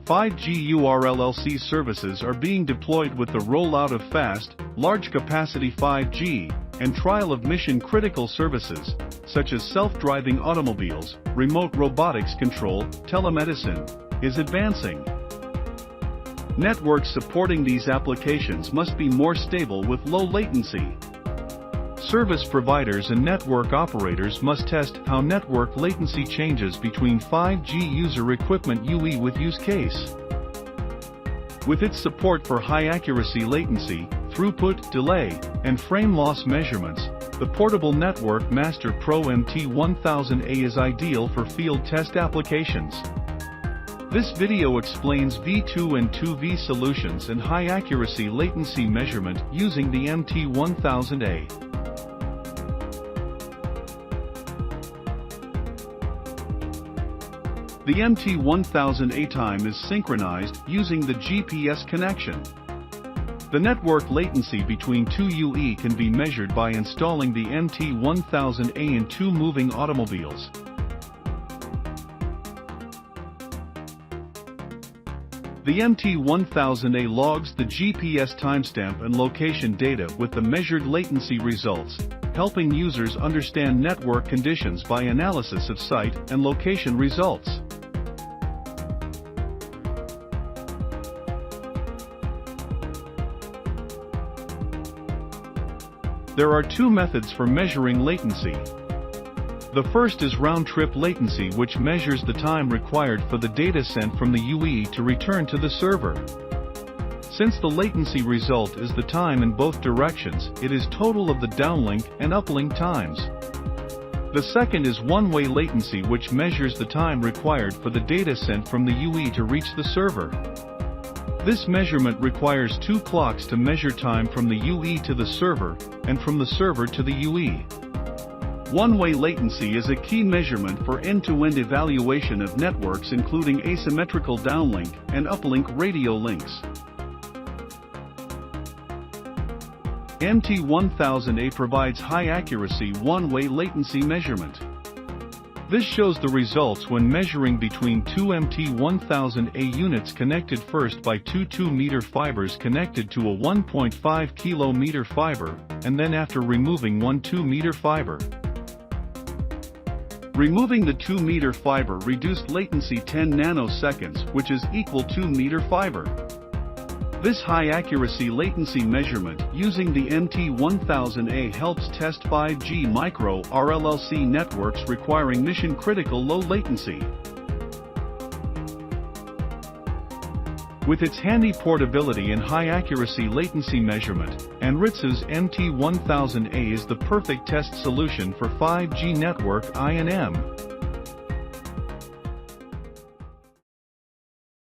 5G URLLC services are being deployed with the rollout of fast, large-capacity 5G, and trial of mission-critical services, such as self-driving automobiles, remote robotics control, telemedicine, is advancing. Networks supporting these applications must be more stable with low latency. Service providers and network operators must test how network latency changes between 5G user equipment UE with use case. With its support for high-accuracy latency, throughput, delay, and frame loss measurements, the Portable Network Master Pro MT1000A is ideal for field test applications. This video explains V2 and 2V solutions and high-accuracy latency measurement using the MT1000A. The MT1000A time is synchronized using the GPS connection. The network latency between two UE can be measured by installing the MT1000A in two moving automobiles. The MT1000A logs the GPS timestamp and location data with the measured latency results, helping users understand network conditions by analysis of site and location results. There are two methods for measuring latency. The first is round-trip latency, which measures the time required for the data sent from the UE to return to the server. Since the latency result is the time in both directions, it is total of the downlink and uplink times. The second is one-way latency, which measures the time required for the data sent from the UE to reach the server. This measurement requires two clocks to measure time from the UE to the server, and from the server to the UE. One-way latency is a key measurement for end-to-end evaluation of networks, including asymmetrical downlink and uplink radio links. MT1000A provides high-accuracy one-way latency measurement. This shows the results when measuring between two MT1000A units connected first by two 2-meter fibers connected to a 1.5 km fiber, and then after removing one 2-meter fiber. Removing the 2-meter fiber reduced latency 10 nanoseconds, which is equal to 2-meter fiber. This high-accuracy latency measurement using the MT1000A helps test 5G micro RLLC networks requiring mission-critical low latency. With its handy portability and high-accuracy latency measurement, Anritsu's MT1000A is the perfect test solution for 5G network I&M.